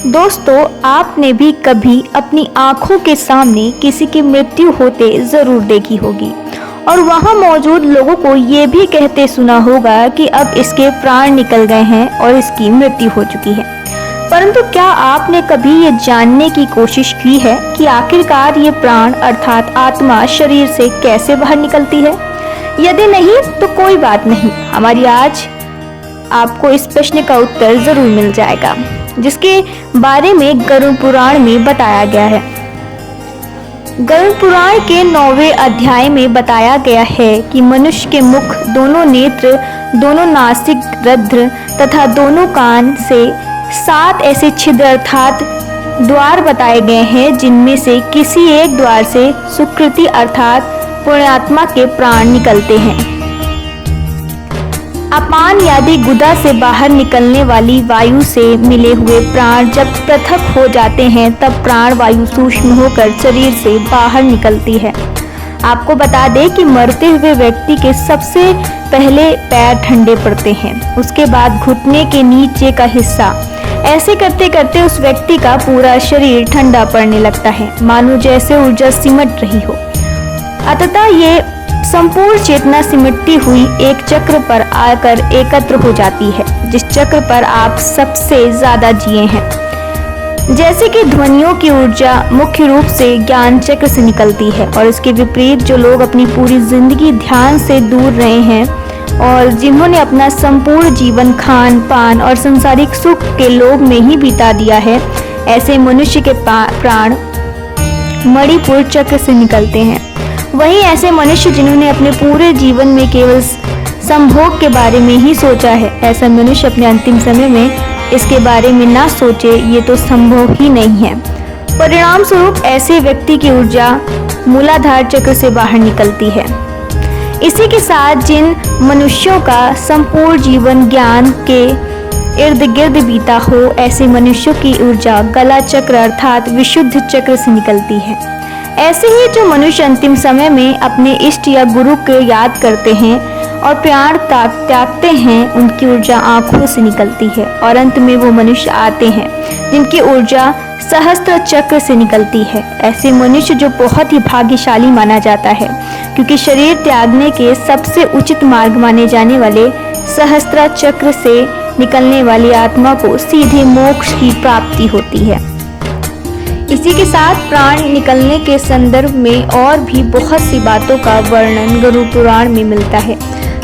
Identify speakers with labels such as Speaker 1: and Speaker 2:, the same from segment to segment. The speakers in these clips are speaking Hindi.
Speaker 1: दोस्तों, आपने भी कभी अपनी आंखों के सामने किसी की मृत्यु होते जरूर देखी होगी और वहां मौजूद लोगों को ये भी कहते सुना होगा कि अब इसके प्राण निकल गए हैं और इसकी मृत्यु हो चुकी है। परंतु क्या आपने कभी ये जानने की कोशिश की है कि आखिरकार ये प्राण अर्थात आत्मा शरीर से कैसे बाहर निकलती है? यदि नहीं तो कोई बात नहीं, हमारी आज आपको इस प्रश्न का उत्तर जरूर मिल जाएगा, जिसके बारे में गरुड़ पुराण में बताया गया है। गरुड़ पुराण के 9वें अध्याय में बताया गया है कि मनुष्य के मुख, दोनों नेत्र, दोनों नासिक रंध्र तथा दोनों कान से 7 ऐसे छिद्र अर्थात द्वार बताए गए हैं, जिनमें से किसी एक द्वार से सुकृति अर्थात पुण्यात्मा के प्राण निकलते हैं। अपान यानी गुदा से बाहर निकलने वाली वायु से मिले हुए प्राण जब पृथक हो जाते हैं, तब प्राण वायु सूक्ष्म होकर शरीर से बाहर निकलती है। आपको बता दें कि मरते हुए व्यक्ति के सबसे पहले पैर ठंडे पड़ते हैं, उसके बाद घुटने के नीचे का हिस्सा। ऐसे करते करते उस व्यक्ति का पूरा शरीर ठंडा पड़ने लगता है, मानो जैसे ऊर्जा सिमट रही हो। अतः ये संपूर्ण चेतना सिमटती हुई एक चक्र पर आकर एकत्र हो जाती है, जिस चक्र पर आप सबसे ज्यादा जिए हैं। जैसे कि ध्वनियों की ऊर्जा मुख्य रूप से ज्ञान चक्र से निकलती है और इसके विपरीत जो लोग अपनी पूरी जिंदगी ध्यान से दूर रहे हैं और जिन्होंने अपना संपूर्ण जीवन खान पान और सांसारिक सुख के लोभ में ही बिता दिया है, ऐसे मनुष्य के प्राण मणिपुर चक्र से निकलते हैं। वहीं ऐसे मनुष्य जिन्होंने अपने पूरे जीवन में केवल संभोग के बारे में ही सोचा है, ऐसा मनुष्य अपने अंतिम समय में इसके बारे में ना सोचे, ये तो संभव ही नहीं है। परिणाम स्वरूप ऐसे व्यक्ति की ऊर्जा मूलाधार चक्र से बाहर निकलती है। इसी के साथ जिन मनुष्यों का संपूर्ण जीवन ज्ञान के इर्द गिर्द बीता हो, ऐसे मनुष्यों की ऊर्जा गला चक्र अर्थात विशुद्ध चक्र से निकलती है। ऐसे ही जो मनुष्य अंतिम समय में अपने इष्ट या गुरु को याद करते हैं और प्राण त्यागते हैं, उनकी ऊर्जा आंखों से निकलती है। और अंत में वो मनुष्य आते हैं जिनकी ऊर्जा सहस्त्र चक्र से निकलती है। ऐसे मनुष्य जो बहुत ही भाग्यशाली माना जाता है, क्योंकि शरीर त्यागने के सबसे उचित मार्ग माने जाने वाले सहस्त्र चक्र से निकलने वाली आत्मा को सीधे मोक्ष की प्राप्ति होती है। इसी के साथ प्राण निकलने के संदर्भ में और भी बहुत सी बातों का वर्णन गरुड़ पुराण में मिलता है,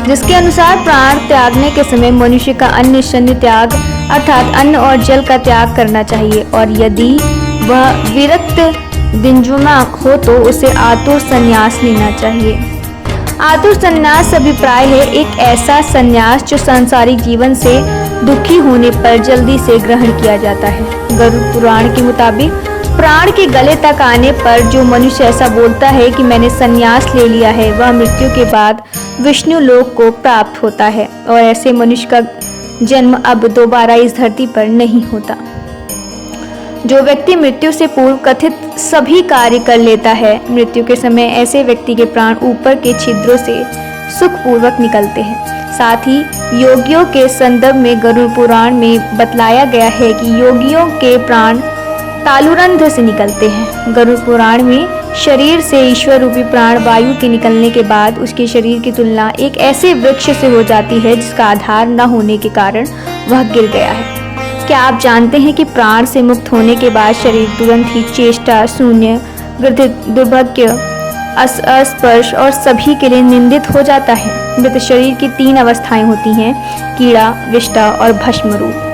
Speaker 1: जिसके अनुसार प्राण त्यागने के समय मनुष्य का अन्न शन्य त्याग अर्थात अन्न और जल का त्याग करना चाहिए, और यदि वह विरक्त दिनजुमा हो तो उसे आतुर संन्यास लेना चाहिए। आतुर संन्यास अभिप्राय है एक ऐसा संन्यास जो सांसारिक जीवन से दुखी होने पर जल्दी से ग्रहण किया जाता है। गरुड़ पुराण के मुताबिक प्राण के गले तक आने पर जो मनुष्य ऐसा बोलता है कि मैंने संन्यास ले लिया है, वह मृत्यु के बाद विष्णु लोक को प्राप्त होता है और ऐसे मनुष्य का जन्म अब दोबारा इस धरती पर नहीं होता। जो व्यक्ति मृत्यु से पूर्व कथित सभी कार्य कर लेता है, मृत्यु के समय ऐसे व्यक्ति के प्राण ऊपर के छिद्रों से सुखपूर्वक निकलते हैं। साथ ही योगियों के संदर्भ में गरुड़ पुराण में बतलाया गया है कि योगियों के प्राण तालुरंध्र से निकलते हैं। गरुड़ पुराण में शरीर से ईश्वर रूपी प्राण वायु के निकलने के बाद उसके शरीर की तुलना एक ऐसे वृक्ष से हो जाती है जिसका आधार न होने के कारण वह गिर गया है। क्या आप जानते हैं कि प्राण से मुक्त होने के बाद शरीर तुरंत ही चेष्टा, शून्य, दुर्भाग्य, अस्पर्श और सभी के लिए निंदित हो जाता है। मृत शरीर की 3 अवस्थाएं होती हैं, कीड़ा, विष्टा और भस्म रूप।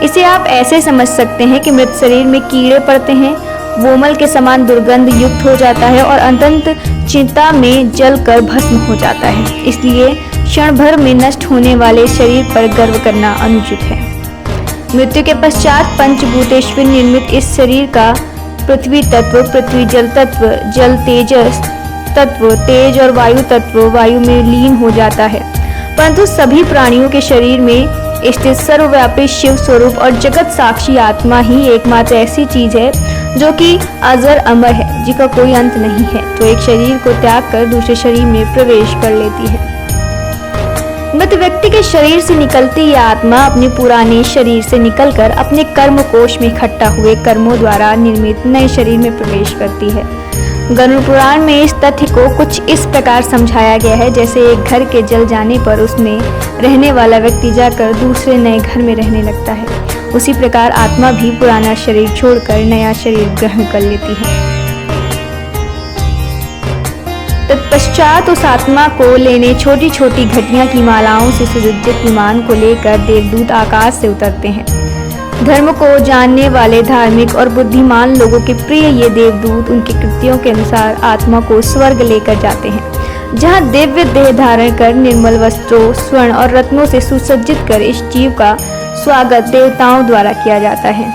Speaker 1: इसे आप ऐसे समझ सकते हैं कि मृत शरीर में कीड़े पड़ते हैं, वोमल के समान दुर्गंध युक्त हो जाता है और अंतत चिंता में जलकर भस्म हो जाता है। इसलिए क्षण भर में नष्ट होने वाले शरीर पर गर्व करना अनुचित है। मृत्यु के पश्चात पंचभूतेश्वर निर्मित इस शरीर का पृथ्वी तत्व, पृथ्वी जल तत्व, जल तेजस तत्व, तेज और वायु तत्व वायु में लीन हो जाता है। परंतु सभी प्राणियों के शरीर में स्थित सर्वव्यापी शिव स्वरूप और जगत साक्षी आत्मा ही एकमात्र ऐसी चीज है जो कि अजर अमर है, जिसका कोई अंत नहीं है, जो एक शरीर को त्याग कर दूसरे शरीर में प्रवेश कर लेती है। मृत व्यक्ति के शरीर से निकलती यह आत्मा अपने पुराने शरीर से निकलकर अपने कर्म कोश में इकट्ठा हुए कर्मों द्वारा निर्मित नए शरीर में प्रवेश करती है। गरुड़ पुराण में इस तथ्य को कुछ इस प्रकार समझाया गया है, जैसे एक घर के जल जाने पर उसमें रहने वाला व्यक्ति जाकर दूसरे नए घर में रहने लगता है, उसी प्रकार आत्मा भी पुराना शरीर छोड़कर नया शरीर ग्रहण कर लेती है। तत्पश्चात उस आत्मा को लेने छोटी छोटी घटिया की मालाओं से सुसज्जित विमान को लेकर देवदूत आकाश से उतरते हैं। धर्म को जानने वाले धार्मिक और बुद्धिमान लोगों के प्रिय ये देवदूत उनके कृत्यों के अनुसार आत्मा को स्वर्ग लेकर जाते हैं, जहां दिव्य देह धारण कर निर्मल वस्त्रों, स्वर्ण और रत्नों से सुसज्जित कर इस जीव का स्वागत देवताओं द्वारा किया जाता है।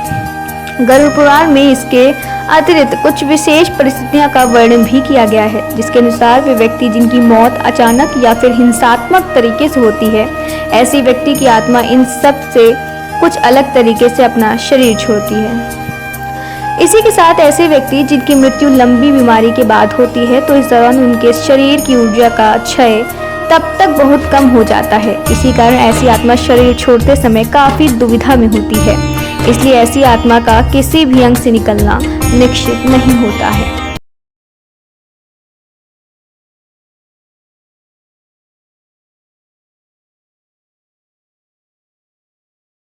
Speaker 1: गरुड़ पुराण में इसके अतिरिक्त कुछ विशेष परिस्थितियों का वर्णन भी किया गया है, जिसके अनुसार वे व्यक्ति जिनकी मौत अचानक या फिर हिंसात्मक तरीके से होती है, ऐसी व्यक्ति की आत्मा इन सब से कुछ अलग तरीके से अपना शरीर छोड़ती है। इसी के साथ ऐसे व्यक्ति जिनकी मृत्यु लंबी बीमारी के बाद होती है, तो इस दौरान उनके शरीर की ऊर्जा का क्षय तब तक बहुत कम हो जाता है। इसी कारण ऐसी आत्मा शरीर छोड़ते समय काफी दुविधा में होती है, इसलिए ऐसी आत्मा का किसी भी अंग से निकलना निश्चित नहीं होता है।